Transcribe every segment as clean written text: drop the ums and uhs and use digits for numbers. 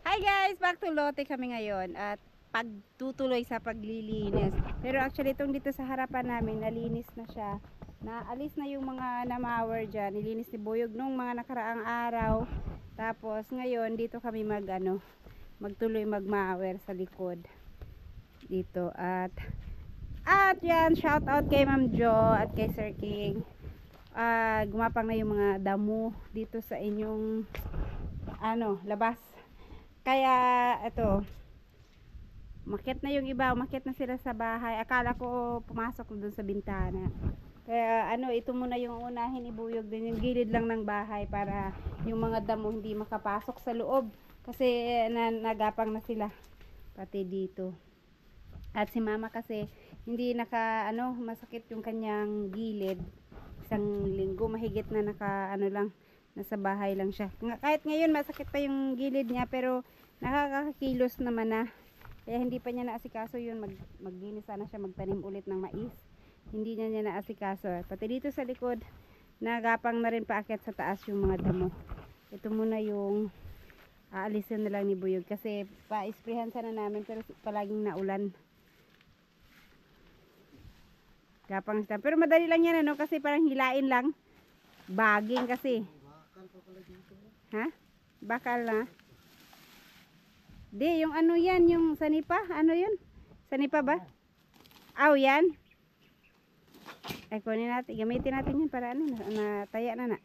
Hi guys! Back to Lote kami ngayon at pagtutuloy sa paglilinis. Pero actually itong dito sa harapan namin, nalinis na siya. Naalis na yung mga namawer dyan. Nilinis ni Boyog nung mga nakaraang araw. Tapos ngayon dito kami magtuloy magmawer sa likod. Dito at yan, shout out kay Ma'am Jo at kay Sir King. Gumapang na yung mga damo dito sa inyong labas. Kaya ito, umakyat na yung iba, umakyat na sila sa bahay. Akala ko pumasok na dun sa bintana. Kaya ito muna yung unahin ibuyog din, yung gilid lang ng bahay para yung mga damo hindi makapasok sa loob. Kasi nagapang na sila pati dito. At si mama kasi hindi masakit yung kanyang gilid. Isang linggo mahigit na nasa bahay lang siya. Kahit ngayon masakit pa yung gilid niya pero nakakakilos naman na. Kaya hindi pa niya naasikaso yun. Maglinis sana siya, magtanim ulit ng mais. Hindi niya naasikaso. Pati dito sa likod, nagapang na rin paakyat sa taas yung mga damo. Ito muna yung aalisin na lang ni Buyog kasi pa-isprehan sana namin pero palaging naulan. Gapang siya. Pero madali lang yan kasi parang hilain lang. Baging kasi. Ha? Bakal na? Di, yung yan, yung sanipa. Ano yun? Sanipa ba? Aw, yan. Ay, kunin natin. Gamitin natin yan para nataya na.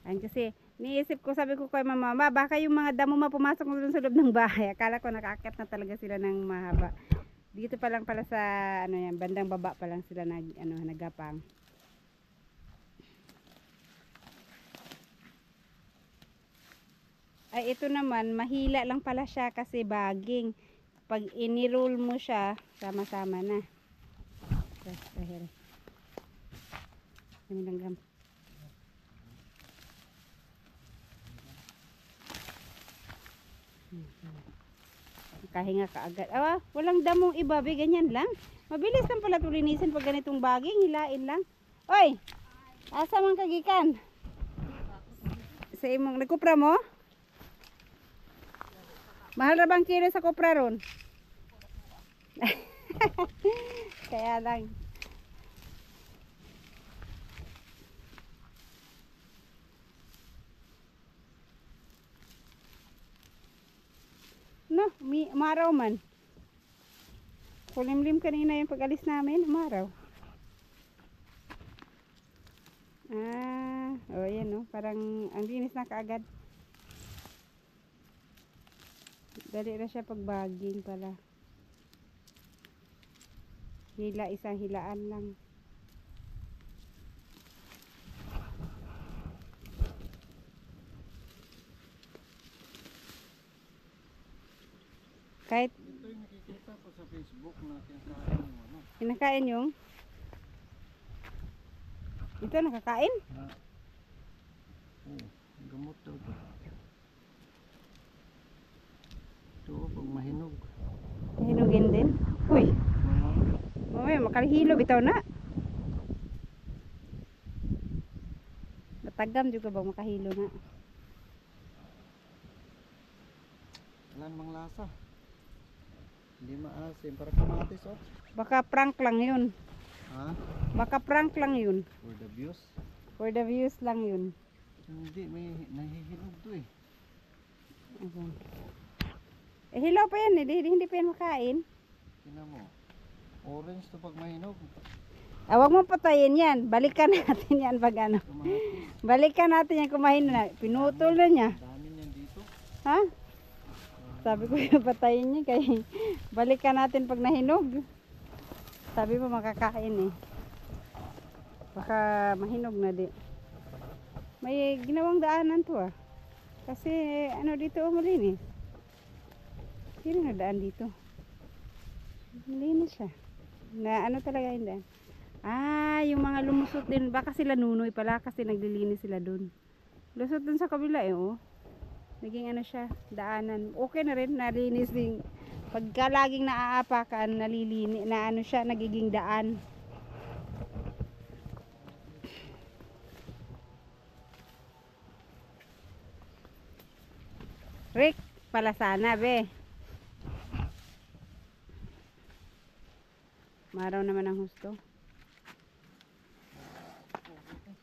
Ayan kasi, niisip ko, sabi ko kay mama, baka yung mga damo pumasok na sa loob ng bahay. Akala ko nakaakyat na talaga sila ng mahaba. Dito pa lang pala sa, yan, bandang baba pa lang sila nagapang. Ay, ito naman, mahila lang pala siya kasi baging. Pag iniroll mo siya, sama-sama na. Kahiri. Kami langgam. Kahinga ka agad. Walang damong iba, ganyan lang. Mabilis lang pala tulinisin pag ganitong baging, hilain lang. Oy! Asa man kagikan? Sa imong nagkupra mo? Mahal na bang kilo sa kupra ron? Kaya lang. No, umaraw man. Kulimlim kanina yung pag-alis namin, umaraw. Yan parang ang linis na kaagad. Dali na siya pag baging pala. Isang hilaan lang. Kahit ito yung nakikita ko sa Facebook na kinakain yung kinakain yung ito nakakain? Gamot daw ito. Ito pag mahinog. Hinugin din. Uy. Mamaya makalihilo bitaw na. Matagam juga ba makahilo na? Walang mang lasa. Hindi maasim. Para kamatis Baka prank lang yun. Ha? Baka prank lang yun. For the views? For the views lang yun. Hindi, may nahihinog to eh. Okay. Hilaw pa yan hindi pa yan makain. Tingnan mo. Orange to pag mahinog. Huwag mo patayin yan. Balikan natin yan pag Kamatis. Balikan natin yan kumain na. Pinutol na niya. Dami niyan dito. Ha? Sabi ko yung patayin niya kaya balikan natin pag nahinog. Sabi mo makakain eh. Baka mahinog na di. May ginawang daanan to Kasi dito malinis. Sino na daan dito? Malinis siya. Na talaga yung daan. Yung mga lumusot din. Baka sila nunoy pala kasi naglilinis sila dun. Lusot dun sa kabila Naging siya, daanan. Okay na rin, nalinis din. Pagka laging naaapakan, nalilinis, siya, nagiging daan. Rick, pala sana, be. Maraw naman ang husto.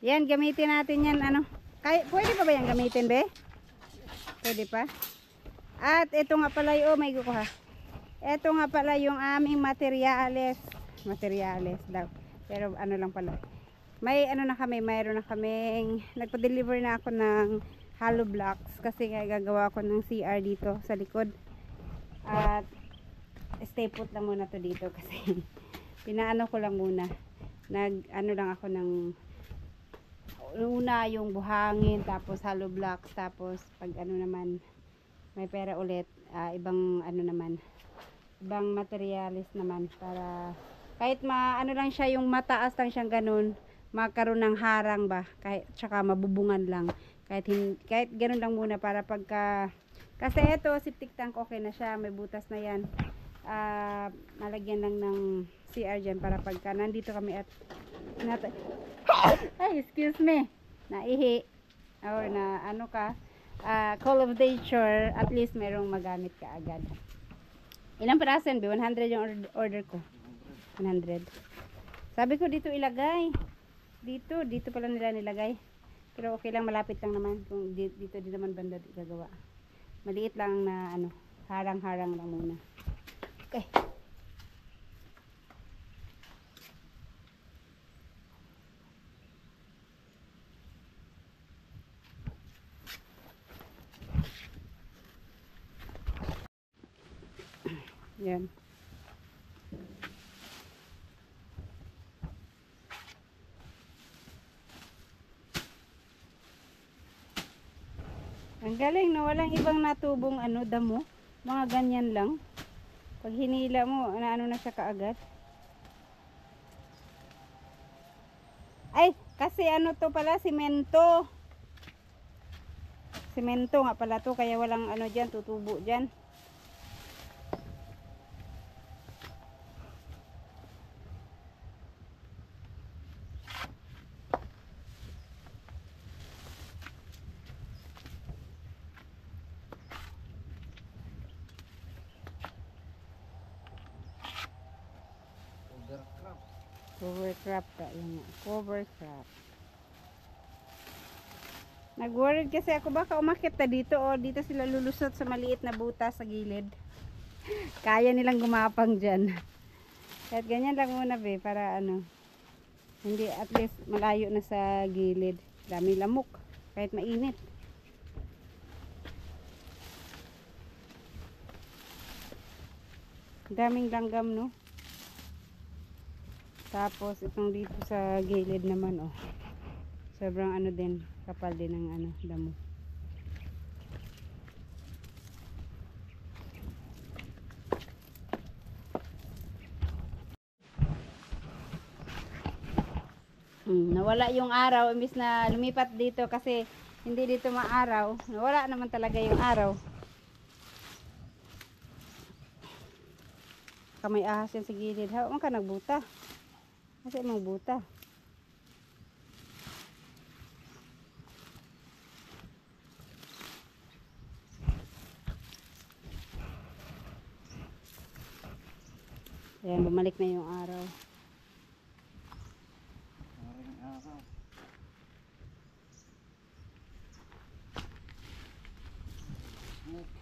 Yan, gamitin natin yan, ano. Pwede pa ba yan gamitin, be? Pwede pa. At ito nga pala yung, may kukuha. Ito nga pala yung aming materyales. Materyales daw. Pero ano lang pala. May ano na kami, mayroon na kaming, nagpa-deliver na ako ng hollow blocks. Kasi nga gagawa ko ng CR dito sa likod. At stay put lang muna to dito kasi pinaano ko lang muna. Ano lang ako ng una yung buhangin, tapos hollow blocks, tapos pag ano naman may pera ulit, ibang ano naman, ibang materialis naman para kahit ano lang siya, yung mataas lang siyang ganun, magkaroon ng harang ba, kahit tsaka mabubungan lang, kahit ganun lang muna para pagka, kasi ito septic tank okay na siya, may butas na yan, malagyan lang ng CR dyan para pagka nandito kami at ay, excuse me, naihi or na ano ka, call of nature, at least merong magamit ka agad. Ilang peraso yun? 100 yung order ko. 100. Sabi ko dito ilagay. Dito pala nila nilagay. Pero okay lang, malapit lang naman. Kung dito din naman banda gagawa. Maliit lang na ano, harang-harang lang muna. Okay. Yan. Ang galing, no? Walang ibang natubong ano, damo. Mga ganyan lang. Pag hinila mo, ano na siya kaagad. Ay, kasi ano to pala, simento. Simento nga pala to, kaya walang ano dyan, tutubo dyan. Overcraft. Cover crop ka, yun nga. Cover crop. Nag-worried kasi ako baka umakit na dito o dito sila lulusot sa maliit na butas sa gilid. Kaya nilang gumapang dyan. Kahit ganyan lang muna be, para ano, hindi, at least malayo na sa gilid. Dami lamok, kahit mainit. Daming langgam, no? Tapos itong dito sa gilid naman, oh. Sobrang ano din, kapal din ng ano, damo. Nawala yung araw, imbis na lumipat dito kasi hindi dito maaraw. Nawala naman talaga yung araw. Kamay ahas yan sa gilid. Hawa man ka nagbuta. Kasi magbuta. Ayan, bumalik na yung araw. Maring araw. Snake.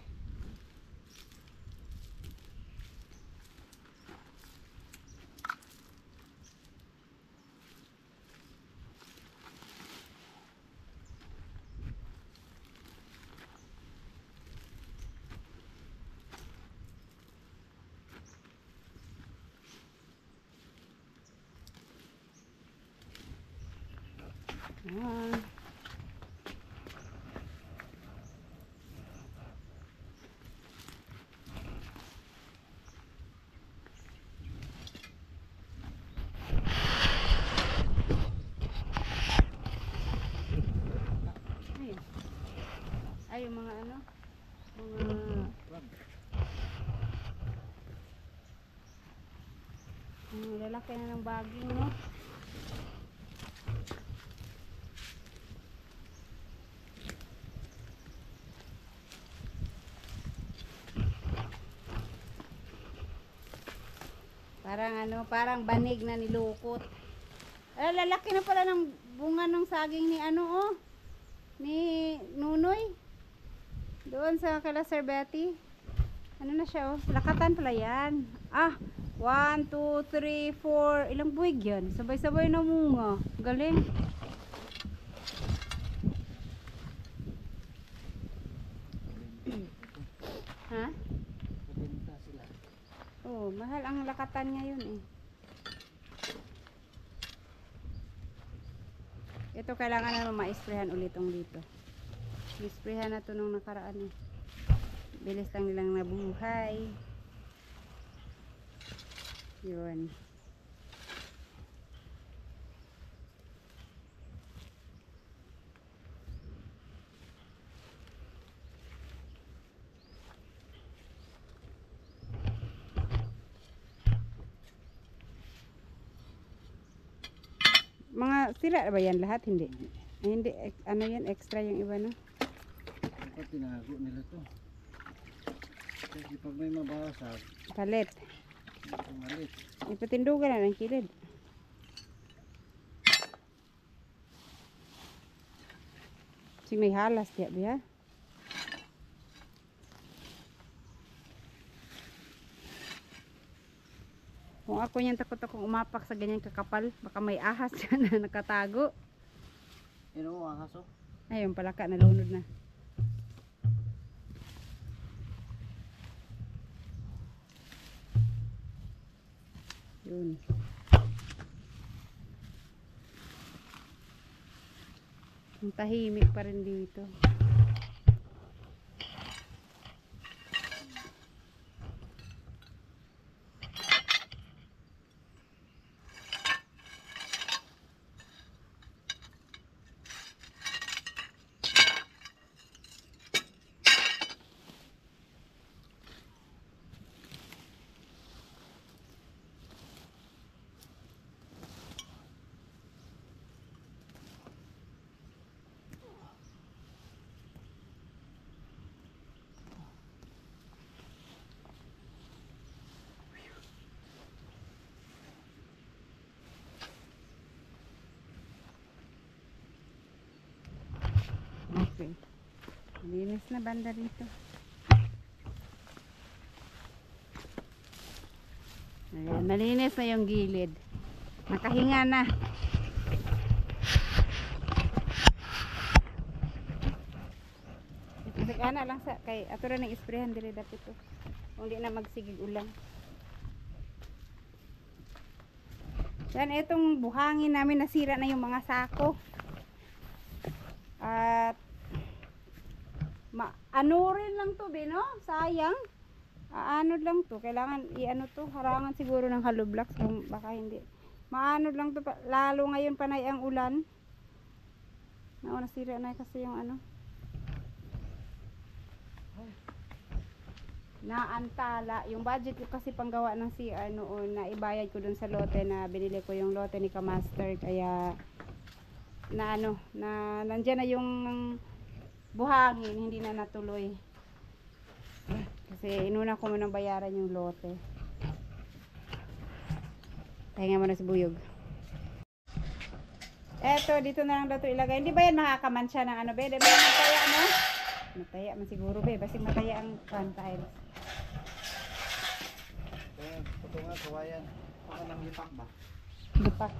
Ah. Ay, yung mga ano, lalaki na ng baging, no? Parang ano, parang banig na nilukot. Ay, lalaki na pala ng bunga ng saging ni ano oh. Ni Nunoy. Doon sa kala Sir Betty. Ano na siya oh. Lakatan pala yan. Ah, 1, 2, 3, 4. Ilang buwig yan? Sabay-sabay na munga. Galing. Ha? Pabenta sila. Oh, mahal ang lakatan ngayon eh. Ito kailangan na ma-sprayan ulitong dito. I-sprayan na to nung nakaraan eh. Bilis lang nilang nabuhay. Yun. Mga sira ba yan lahat? Hindi. Ay, hindi. Ano yan? Extra yung iba no? Dapat tinago nila to. Kasi pag may mabasag, Palit. pumalit. Ipatindugan na ng kilid. Sing may halas diya biya. Kung ako yan takot akong umapak sa ganyan kakapal, baka may ahas dyan na nakatago. Yun o, ahas o. Ayun, palaka, nalunod na. Yun. Ang tahimik pa rin dito. Okay. Malinis na banda dito. Ayan, malinis na yung gilid. Nakahinga na. Ana lang sa kay ato ra nang isprehan dili dapat to. Kung di na magsigig ulang. Yan itong buhangin namin nasira na yung mga sako. At ano rin lang to no? Sayang. Aanod lang to. Kailangan i-ano to. Harangan siguro ng hollow blocks kung baka hindi. Maanod lang to. Lalo ngayon panay ang ulan. Nasira na kasi yung ano. Naantala. Yung budget ko kasi panggawa ng CR noon na ibayad ko dun sa lote na binili ko yung lote ni Kamaster. Kaya na ano, na nandiyan na yung buhangin, hindi na natuloy. Kasi inuna ko munang bayaran yung lote. Tahinga mo na si Buyog. Eto, dito na lang daw ito ilagay. Hindi ba yan makakamansya ng ano, be? Di ba yung mataya, no? Mataya man siguro, be. Basing mataya ang tiles. Ito nga, kawayan. Baka nang lipak ba? Dupak.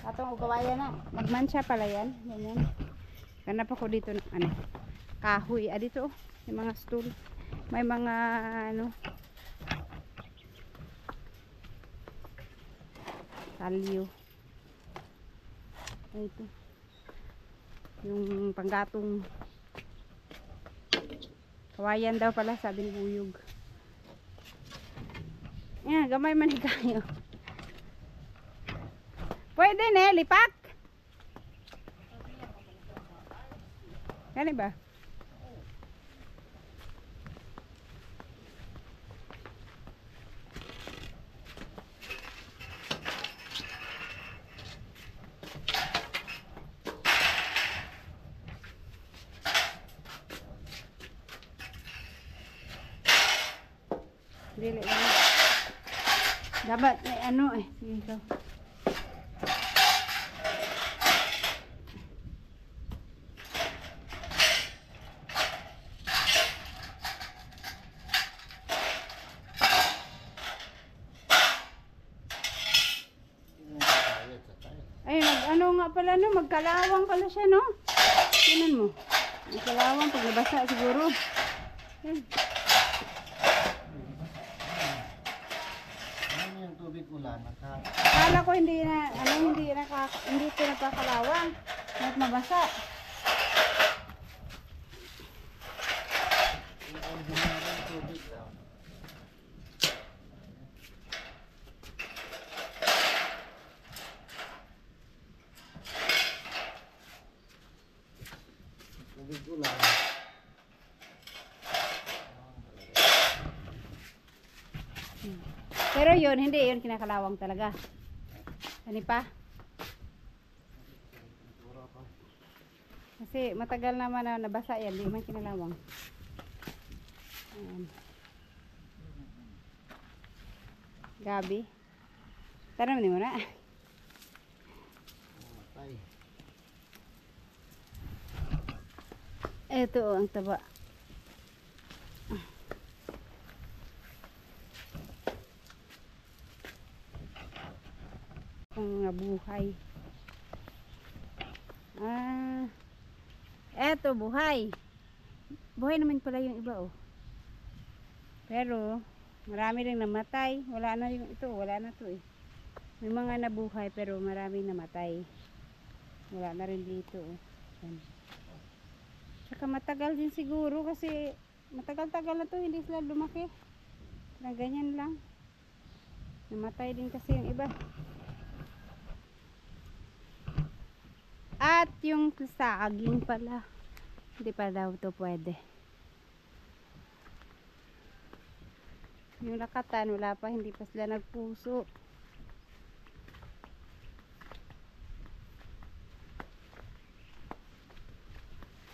Atong ugawayan na. Magmansya pala yan. Ganyan. Ganap ako dito ng ano. Kahoy. Dito oh. May mga stool. May mga ano. Talyo. Ito. Yung panggatong. Kawayan daw pala sabi ni Buyog. Yan, gamay man kayo. Pwede na, lipak. Gani ba? Dili lang. Dapat ano eh. Dito. Ay, ano nga pala no, magkalawang pala siya no. Tingnan mo. Magkalawang pag nabasa siguro. Yan. Ano yung tubig ulan? Akala ko hindi na, hindi ito nagkakalawang. At mabasa. Yung ordinary tubig lang. Tubig ulan. Pero yun, hindi yun kinakalawang talaga. Ano pa? Kasi matagal naman na nabasa yan, di man kinalawang. Ayan. Gabi. Tanong mo na. Matay. Ito ang taba. Ang mga buhay. Eto buhay. Buhay naman pala yung iba oh. Pero marami ring namatay. Wala na yung ito, wala na to eh. May mga nabuhay pero maraming namatay. Wala na rin dito oh. Yan. Saka matagal din siguro kasi matagal-tagal na to hindi sila lumaki. Na ganyan lang. Namatay din kasi yung iba. At yung saging pala. Hindi pa daw to pwede. Yung lakatan wala pa, hindi pa sila nagpuso.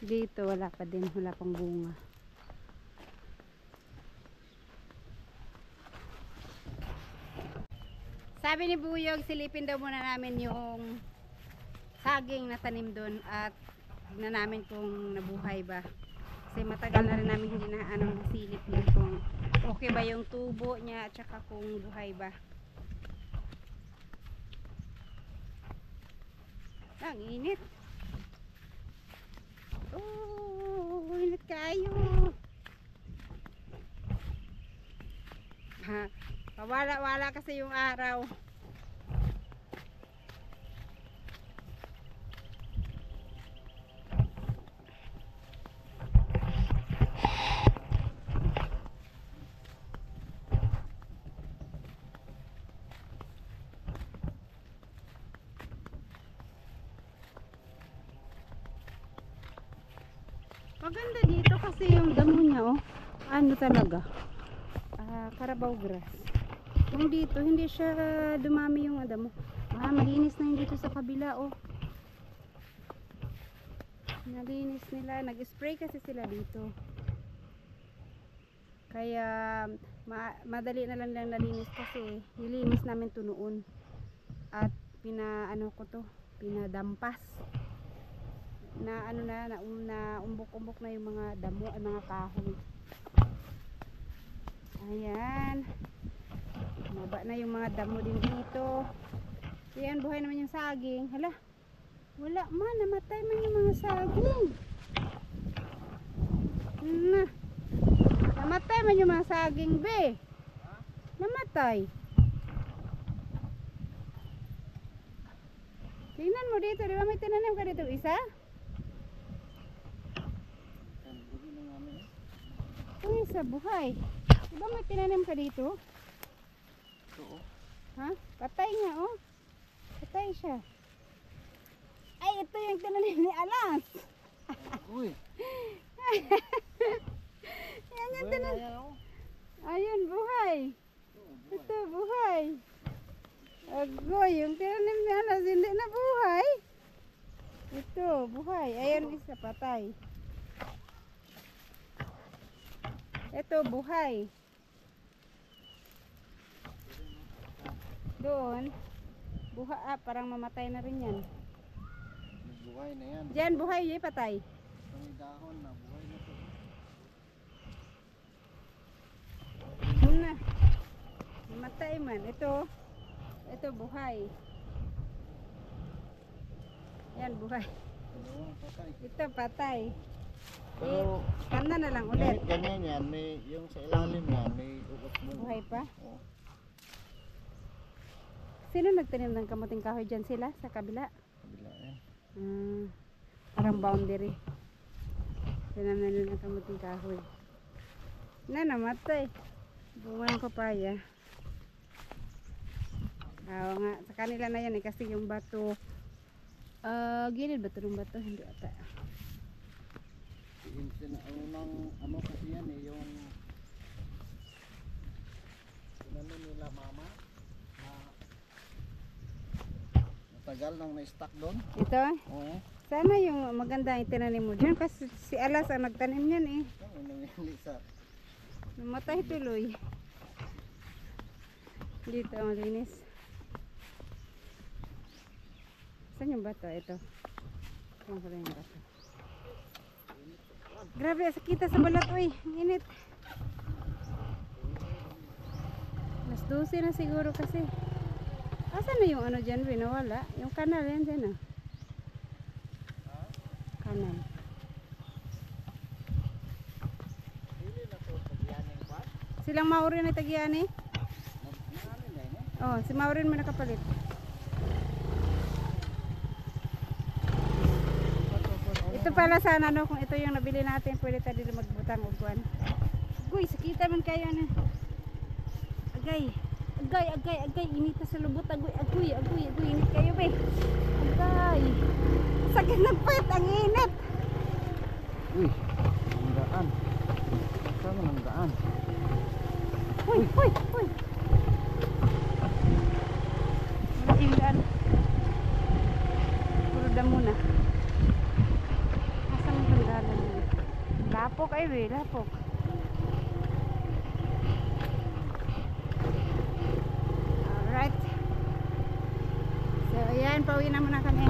Dito wala pa din, wala pang bunga. Sabi ni Buyog, silipin daw muna namin yung saging na tanim doon at tignan namin kung nabuhay ba. Kasi matagal na rin namin hindi na nasilip din kung okay ba yung tubo niya at saka kung buhay ba. Ang init. Oh, init kayo. Ha, pawala-wala kasi yung araw. Maganda dito kasi yung damo niya oh. Ano talaga? Carabao grass. Yung dito hindi siya dumami yung damo. Malinis na yung dito sa kabila oh. Nalinis nila, nag-spray kasi sila dito. Kaya madali na lang nalinis kasi nilinis namin to noon. At pinadampas. Na umbok-umbok na yung mga damo ay mga kahoy. Ayan. Maba na yung mga damo din dito. Ayan, buhay naman yung saging. Hala. Wala man, namatay man yung mga saging. Namatay man yung mga saging, be. Namatay. Tingnan mo dito, di ba may tinanim ka dito isa? Ang isa buhay. Diba may tinanim ka dito? Oo. Ha? Patay nga oh. Patay siya. Ay, ito yung tinanim ni Alas. Uy. Yan yung tinanim. Ayun, buhay. Ito, buhay. Agoy, yung tinanim ni Alas hindi na buhay. Ito, buhay. Ayun, isa patay. Ito buhay. Doon. Parang mamatay na rin yan. Buhay na yan. Diyan, buhay, yun, patay. May dahon na, buhay na to. Doon na. Mamatay man. Ito buhay. Yan, buhay. Dalawang patay. Ito, patay. Pero, Kanda na lang ulit. ganyan yan, may, yung sa ilalim yan, may ugot mo. Buhay pa? Oo. Sino nagtanim ng kamuting kahoy dyan sila? Sa kabila? Kabila yan. Parang boundary. Tinanim na nila ng kamuting kahoy. Namatay. Bunga ng papaya. Oo nga. Sa kanila na yan kasi yung bato. Gilid ba ito ng bato? Hindi ata. Unang ano kasi yan eh, yung inano nila mama na matagal nang na-stuck doon. Ito? Oo. Sana yung maganda yung tinanim mo dyan. Kasi si Alas ang nagtanim yan eh. Yung nangyari sa Namatay tuloy. Dito ang linis. Saan yung bato? Ito. Saan pala yung bato? Grabe, sakita sa balat. Uy, ang init. Mas 12 na siguro kasi. Asan na yung ano dyan? Nawala. Yung kanal yan dyan ah. Kanal. Silang Maurin na tagiyan eh. Oh, si Maurin mo nakapalit. Ito pala sana no, kung ito yung nabili natin, pwede tayo magbutang uguan. Guy, sakita man kayo na. Agay. Agay, inita sa lubot. Agoy, init kayo be. Agay. Sakit ng puwet, ang init. uy, ang daan. Saan ang daan? Uy. Malaking daan. Puro damo na. Asan ang sandalan yun? Lapok ay be, lapok. Alright. So ayan, pauwi na muna kami.